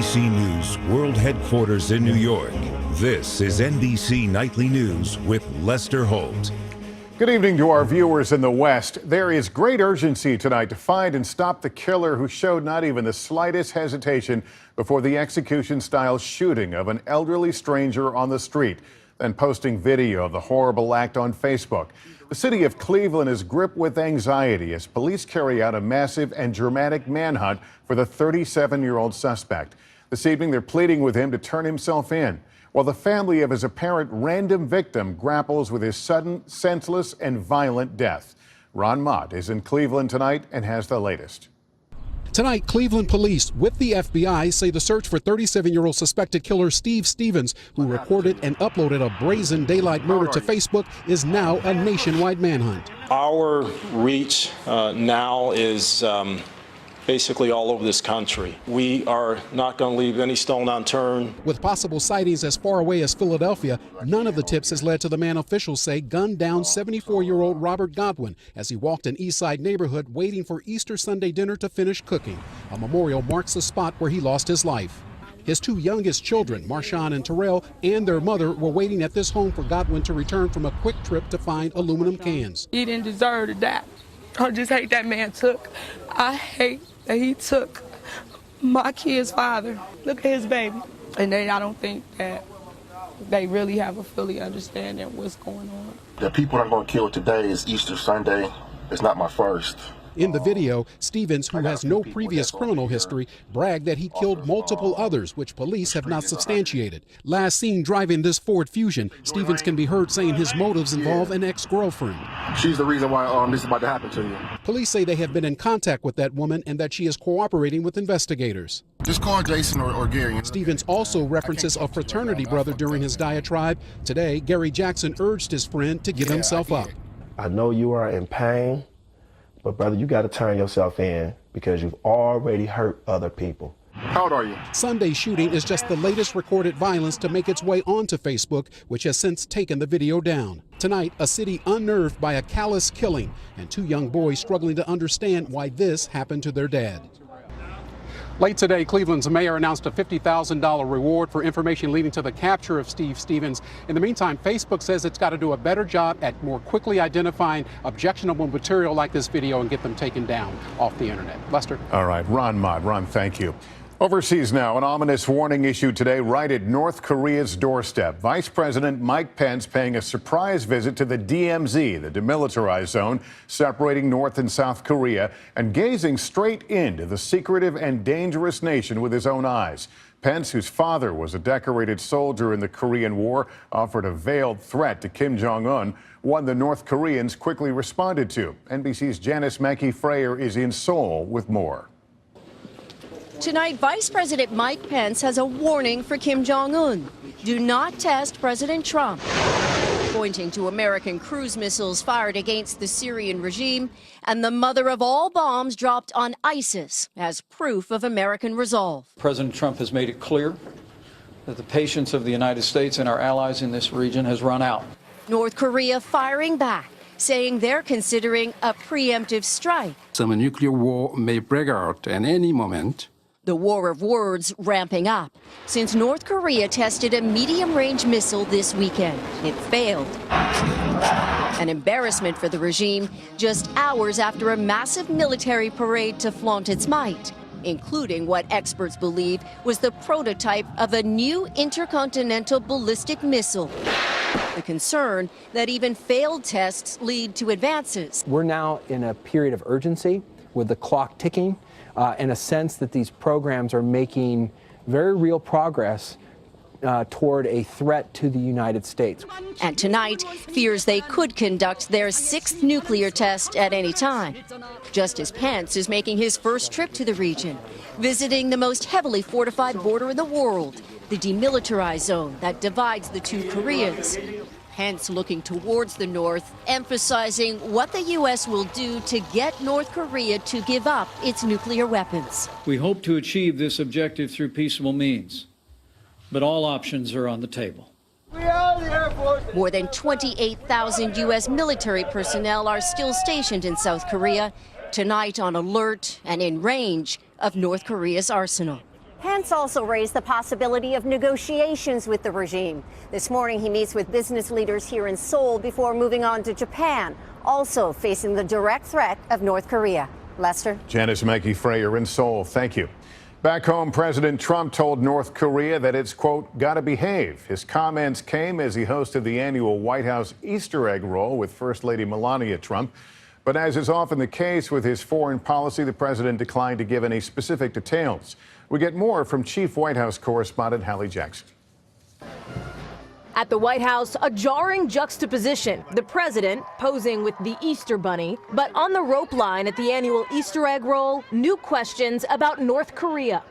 NBC News World Headquarters in New York, this is NBC Nightly News with Lester Holt. Good evening to our viewers in the West. There is great urgency tonight to find and stop the killer who showed not even the slightest hesitation before the execution-style shooting of an elderly stranger on the street, then posting video of the horrible act on Facebook. The city of Cleveland is gripped with anxiety as police carry out a massive and dramatic manhunt for the 37-year-old suspect. This evening, they're pleading with him to turn himself in, while the family of his apparent random victim grapples with his sudden, senseless, and violent death. Ron Mott is in Cleveland tonight and has the latest. Tonight, Cleveland police with the FBI say the search for 37-year-old suspected killer Steve Stevens, who recorded and uploaded a brazen daylight murder to Facebook, is now a nationwide manhunt. Our reach now is basically all over this country. We are not going to leave any stone unturned. With possible sightings as far away as Philadelphia, none of the tips has led to the man officials say gunned down 74-year-old Robert Godwin as he walked an East Side neighborhood waiting for Easter Sunday dinner to finish cooking. A memorial marks the spot where he lost his life. His two youngest children, Marshawn and Terrell, and their mother were waiting at this home for Godwin to return from a quick trip to find aluminum cans. He didn't deserve to die. I just hate that man took. I hate that he took my kid's father. Look at his baby. And I don't think that they really have a fully understanding of what's going on. The people I'm going to kill today is Easter Sunday. It's not my first. In the video, Stevens, who has no previous criminal history, bragged that he killed multiple others, which police have not substantiated. Last seen driving this Ford Fusion, Stevens can be heard saying his motives involve an ex-girlfriend. She's the reason why this is about to happen to you. Police say they have been in contact with that woman and that she is cooperating with investigators. Just call Jason or Gary. Stevens also references a fraternity brother during his diatribe. Today, Gary Jackson urged his friend to give himself up. I know you are in pain. But brother, you got to turn yourself in because you've already hurt other people. How old are you? Sunday's shooting is just the latest recorded violence to make its way onto Facebook, which has since taken the video down. Tonight, a city unnerved by a callous killing and two young boys struggling to understand why this happened to their dad. Late today, Cleveland's mayor announced a $50,000 reward for information leading to the capture of Steve Stevens. In the meantime, Facebook says it's got to do a better job at more quickly identifying objectionable material like this video and get them taken down off the internet. Lester? All right, Ron Mott. Ron, thank you. Overseas now, an ominous warning issued today right at North Korea's doorstep. Vice President Mike Pence paying a surprise visit to the DMZ, the demilitarized zone separating North and South Korea, and gazing straight into the secretive and dangerous nation with his own eyes. Pence, whose father was a decorated soldier in the Korean War, offered a veiled threat to Kim Jong-un, one the North Koreans quickly responded to. NBC's Janice Mackey-Frayer is in Seoul with more. Tonight, Vice President Mike Pence has a warning for Kim Jong-un. Do not test President Trump. Pointing to American cruise missiles fired against the Syrian regime and the mother of all bombs dropped on ISIS as proof of American resolve. President Trump has made it clear that the patience of the United States and our allies in this region has run out. North Korea firing back, saying they're considering a preemptive strike. Some nuclear war may break out at any moment. The war of words ramping up since North Korea tested a medium-range missile this weekend. It failed. An embarrassment for the regime just hours after a massive military parade to flaunt its might, including what experts believe was the prototype of a new intercontinental ballistic missile. The concern that even failed tests lead to advances. We're now in a period of urgency with the clock ticking. In a sense that these programs are making very real progress toward a threat to the United States. And tonight, fears they could conduct their sixth nuclear test at any time. Justice Pence is making his first trip to the region, visiting the most heavily fortified border in the world, the demilitarized zone that divides the two Koreas. Pence looking towards the north, emphasizing what the U.S. will do to get North Korea to give up its nuclear weapons. We hope to achieve this objective through peaceful means, but all options are on the table. More than 28,000 U.S. military personnel are still stationed in South Korea, tonight on alert and in range of North Korea's arsenal. Pence also raised the possibility of negotiations with the regime. This morning, he meets with business leaders here in Seoul before moving on to Japan, also facing the direct threat of North Korea. Lester? Janice Mackey-Frayer in Seoul, thank you. Back home, President Trump told North Korea that it's, quote, gotta behave. His comments came as he hosted the annual White House Easter egg roll with First Lady Melania Trump. But as is often the case with his foreign policy, the president declined to give any specific details. We get more from Chief White House correspondent Hallie Jackson. At the White House, a jarring juxtaposition. The president posing with the Easter bunny, but on the rope line at the annual Easter egg roll, new questions about North Korea.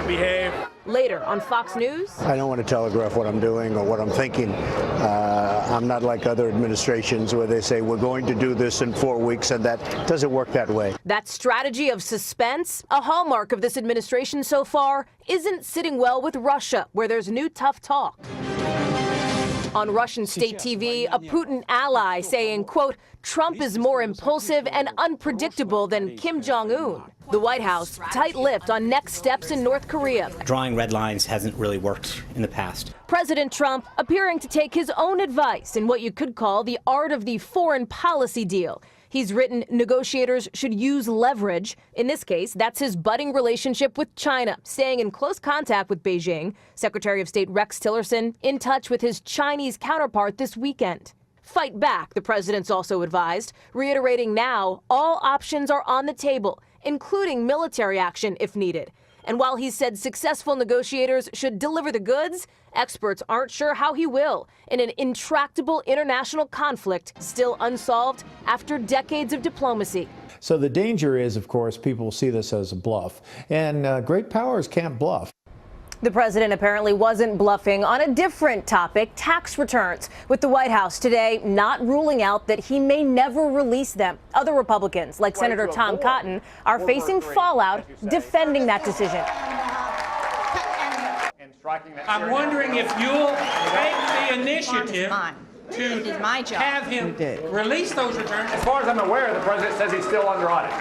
Behave. Later on Fox News. I don't want to telegraph what I'm doing or what I'm thinking. I'm not like other administrations where they say we're going to do this in 4 weeks, and that doesn't work that way. That strategy of suspense, a hallmark of this administration so far, isn't sitting well with Russia, where there's new tough talk. On Russian state TV, a Putin ally saying, quote, Trump is more impulsive and unpredictable than Kim Jong-un. The White House tight-lipped on next steps in North Korea. Drawing red lines hasn't really worked in the past. President Trump appearing to take his own advice in what you could call the art of the foreign policy deal. He's written negotiators should use leverage. In this case, that's his budding relationship with China, staying in close contact with Beijing. Secretary of State Rex Tillerson in touch with his Chinese counterpart this weekend. Fight back, the president's also advised, reiterating now all options are on the table, including military action if needed. And while he said successful negotiators should deliver the goods, experts aren't sure how he will in an intractable international conflict still unsolved after decades of diplomacy. So the danger is, of course, people will see this as a bluff, and great powers can't bluff. The president apparently wasn't bluffing on a different topic, tax returns, with the White House today not ruling out that he may never release them. Other Republicans, like Senator Tom Cotton, are facing fallout defending that decision. I'm wondering if you'll take the initiative to have him release those returns. As far as I'm aware, the president says he's still under audit.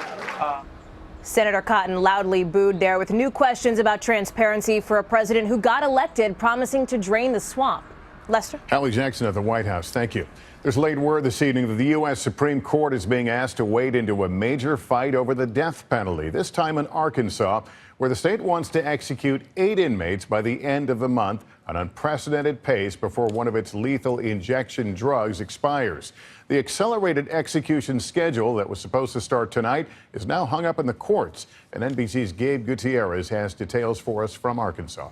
Senator Cotton loudly booed there with new questions about transparency for a president who got elected promising to drain the swamp. Lester? Hallie Jackson at the White House. Thank you. There's late word this evening that the U.S. Supreme Court is being asked to wade into a major fight over the death penalty, this time in Arkansas, where the state wants to execute 8 inmates by the end of the month, an unprecedented pace before one of its lethal injection drugs expires. The accelerated execution schedule that was supposed to start tonight is now hung up in the courts. And NBC's Gabe Gutierrez has details for us from Arkansas.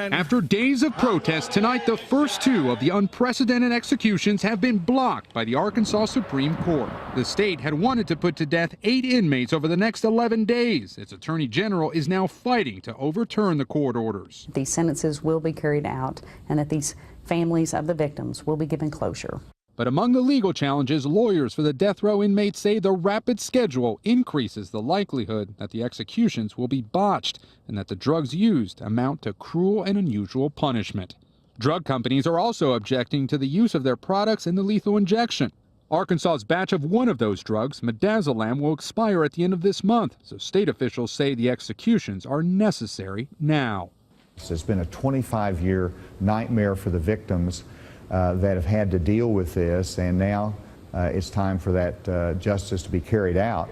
After days of protest tonight, the first 2 of the unprecedented executions have been blocked by the Arkansas Supreme Court. The state had wanted to put to death 8 inmates over the next 11 days. Its attorney general is now fighting to overturn the court orders. These sentences will be carried out and that these families of the victims will be given closure. But among the legal challenges, lawyers for the death row inmates say the rapid schedule increases the likelihood that the executions will be botched and that the drugs used amount to cruel and unusual punishment. Drug companies are also objecting to the use of their products in the lethal injection. Arkansas's batch of one of those drugs, midazolam, will expire at the end of this month, so state officials say the executions are necessary now. It's been a 25-year nightmare for the victims that have had to deal with this, and now it's time for that justice to be carried out.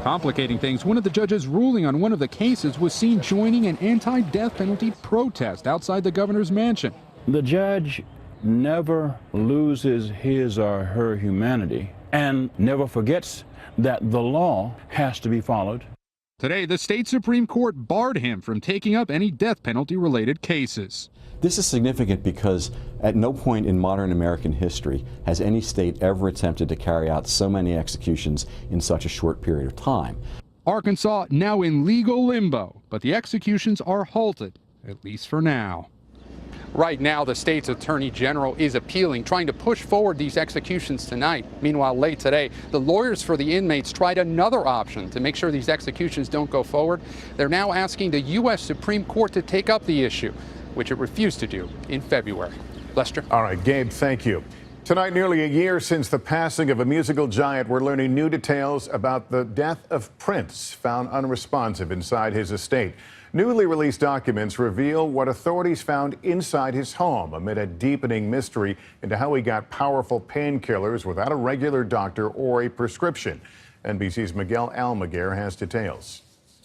Complicating things, one of the judges ruling on one of the cases was seen joining an anti-death penalty protest outside the governor's mansion. The judge never loses his or her humanity and never forgets that the law has to be followed. Today, the state Supreme Court barred him from taking up any death penalty-related cases. This is significant because at no point in modern American history has any state ever attempted to carry out so many executions in such a short period of time. Arkansas now in legal limbo, but the executions are halted, at least for now. Right now, the state's attorney general is appealing, trying to push forward these executions tonight. Meanwhile, late today, the lawyers for the inmates tried another option to make sure these executions don't go forward. They're now asking the U.S. Supreme Court to take up the issue, which it refused to do in February. Lester? All right, Gabe, thank you. Tonight, nearly a year since the passing of a musical giant, we're learning new details about the death of Prince, found unresponsive inside his estate. Newly released documents reveal what authorities found inside his home amid a deepening mystery into how he got powerful painkillers without a regular doctor or a prescription. NBC's Miguel Almaguer has details.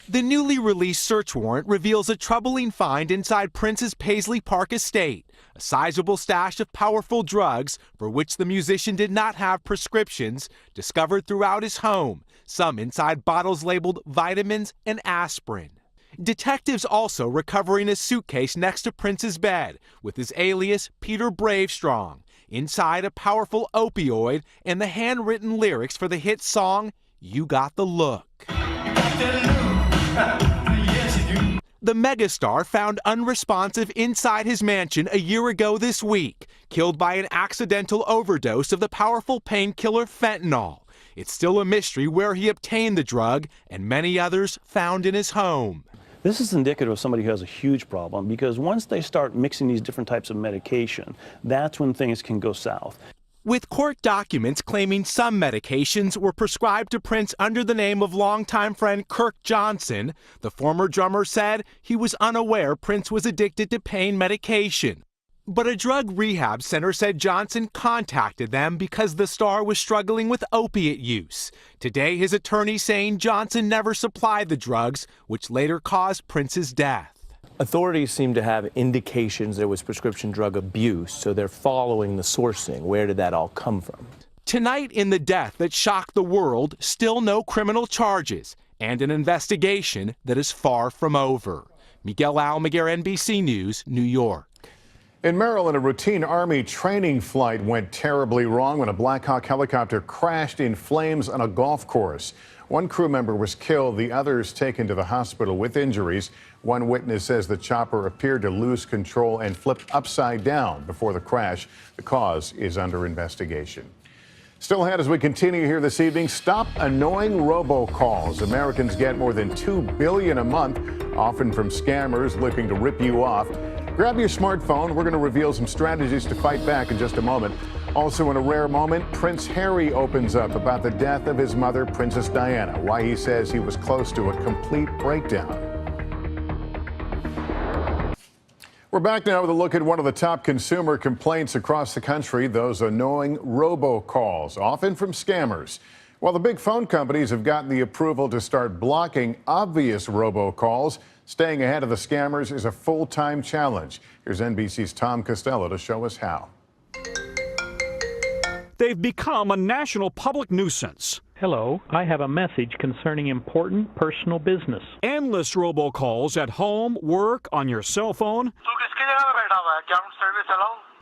The newly released search warrant reveals a troubling find inside Prince's Paisley Park estate, a sizable stash of powerful drugs for which the musician did not have prescriptions, discovered throughout his home, some inside bottles labeled vitamins and aspirin. Detectives also recovering a suitcase next to Prince's bed with his alias Peter Bravestrong, inside a powerful opioid and the handwritten lyrics for the hit song, You Got the Look. The megastar found unresponsive inside his mansion a year ago this week, killed by an accidental overdose of the powerful painkiller fentanyl. It's still a mystery where he obtained the drug and many others found in his home. This is indicative of somebody who has a huge problem, because once they start mixing these different types of medication, that's when things can go south. With court documents claiming some medications were prescribed to Prince under the name of longtime friend Kirk Johnson, the former drummer said he was unaware Prince was addicted to pain medication. But a drug rehab center said Johnson contacted them because the star was struggling with opiate use. Today, his attorney saying Johnson never supplied the drugs, which later caused Prince's death. Authorities seem to have indications there was prescription drug abuse, so they're following the sourcing. Where did that all come from? Tonight, in the death that shocked the world, still no criminal charges and an investigation that is far from over. Miguel Almaguer, NBC News, New York. In Maryland, a routine Army training flight went terribly wrong when a Black Hawk helicopter crashed in flames on a golf course. One crew member was killed, the others taken to the hospital with injuries. One witness says the chopper appeared to lose control and flipped upside down before the crash. The cause is under investigation. Still ahead as we continue here this evening, stop annoying robocalls. Americans get more than $2 billion a month, often from scammers looking to rip you off. Grab your smartphone. We're going to reveal some strategies to fight back in just a moment. Also, in a rare moment, Prince Harry opens up about the death of his mother, Princess Diana, why he says he was close to a complete breakdown. We're back now with a look at one of the top consumer complaints across the country, those annoying robocalls, often from scammers. While the big phone companies have gotten the approval to start blocking obvious robocalls, staying ahead of the scammers is a full-time challenge. Here's NBC's Tom Costello to show us how. They've become a national public nuisance. Hello, I have a message concerning important personal business. Endless robocalls at home, work, on your cell phone.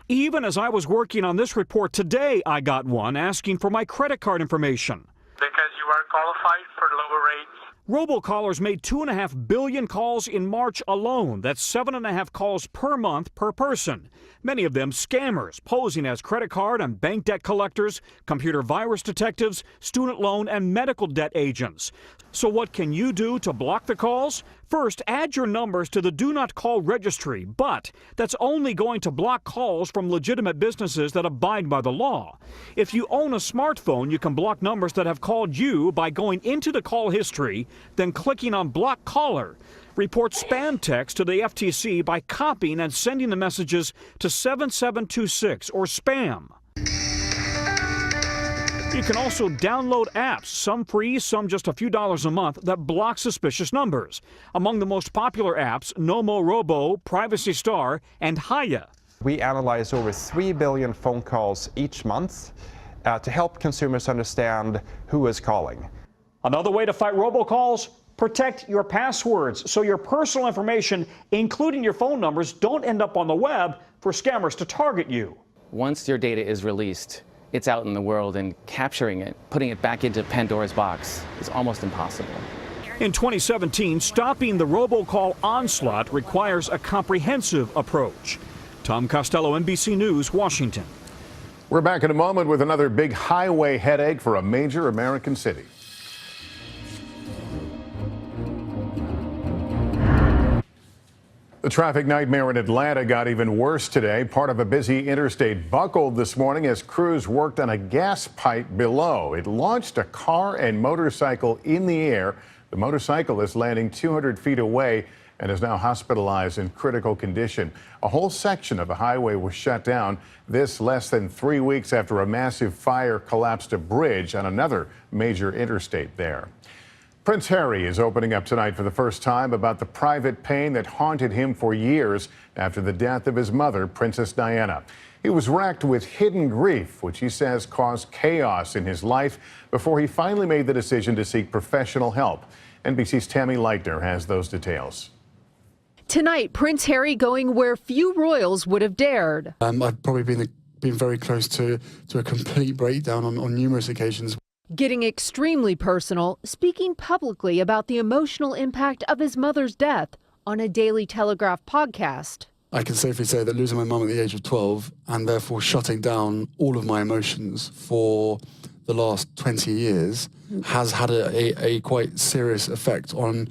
Even as I was working on this report today, I got one asking for my credit card information. Because you are qualified for lower rates. Robocallers made 2.5 billion calls in March alone. That's 7.5 calls per month per person. Many of them scammers posing as credit card and bank debt collectors, computer virus detectives, student loan and medical debt agents. So what can you do to block the calls? First, add your numbers to the Do Not Call registry, but that's only going to block calls from legitimate businesses that abide by the law. If you own a smartphone, you can block numbers that have called you by going into the call history, then clicking on Block Caller. Report spam text to the FTC by copying and sending the messages to 7726 or spam. You can also download apps, some free, some just a few dollars a month, that block suspicious numbers. Among the most popular apps, Nomo Robo, Privacy Star, and Haya. We analyze over 3 billion phone calls each month to help consumers understand who is calling. Another way to fight robocalls? Protect your passwords so your personal information, including your phone numbers, don't end up on the web for scammers to target you. Once your data is released, it's out in the world, and capturing it, putting it back into Pandora's box is almost impossible. In 2017, stopping the robocall onslaught requires a comprehensive approach. Tom Costello, NBC News, Washington. We're back in a moment with another big highway headache for a major American city. The traffic nightmare in Atlanta got even worse today. Part of a busy interstate buckled this morning as crews worked on a gas pipe below. It launched a car and motorcycle in the air. The motorcyclist landing 200 feet away and is now hospitalized in critical condition. A whole section of the highway was shut down. This less than 3 weeks after a massive fire collapsed a bridge on another major interstate there. Prince Harry is opening up tonight for the first time about the private pain that haunted him for years after the death of his mother, Princess Diana. He was racked with hidden grief, which he says caused chaos in his life before he finally made the decision to seek professional help. NBC's Tammy Leitner has those details. Tonight, Prince Harry going where few royals would have dared. I've probably been very close to a complete breakdown on numerous occasions. Getting extremely personal, speaking publicly about the emotional impact of his mother's death on a Daily Telegraph podcast. I can safely say that losing my mum at the age of 12 and therefore shutting down all of my emotions for the last 20 years has had a quite serious effect on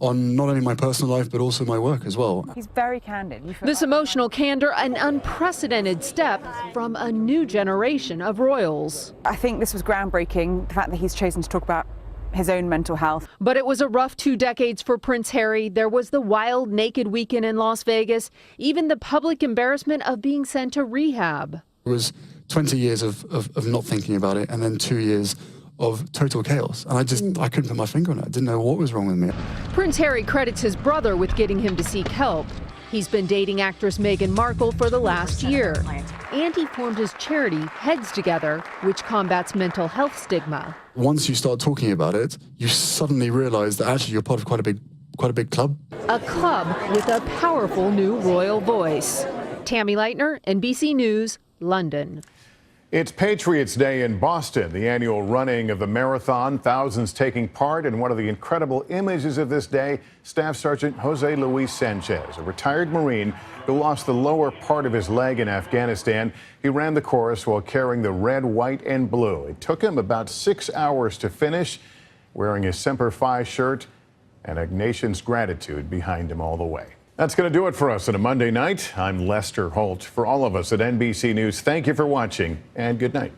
not only my personal life, but also my work as well. He's very candid. This emotional candor, an unprecedented step from a new generation of royals. I think this was groundbreaking, the fact that he's chosen to talk about his own mental health. But it was a rough 2 decades for Prince Harry. There was the wild, naked weekend in Las Vegas, even the public embarrassment of being sent to rehab. It was 20 years of not thinking about it, and then 2 years of total chaos. And I couldn't put my finger on it. I didn't know what was wrong with me. Prince Harry credits his brother with getting him to seek help. He's been dating actress Meghan Markle for the last year. And he formed his charity, Heads Together, which combats mental health stigma. Once you start talking about it, you suddenly realize that actually you're part of quite a big club. A club with a powerful new royal voice. Tammy Leitner, NBC News, London. It's Patriots Day in Boston, the annual running of the marathon. Thousands taking part. In one of the incredible images of this day, Staff Sergeant Jose Luis Sanchez, a retired Marine who lost the lower part of his leg in Afghanistan. He ran the course while carrying the red, white, and blue. It took him about 6 hours to finish, wearing his Semper Fi shirt and a nation's gratitude behind him all the way. That's going to do it for us on a Monday night. I'm Lester Holt. For all of us at NBC News, thank you for watching and good night.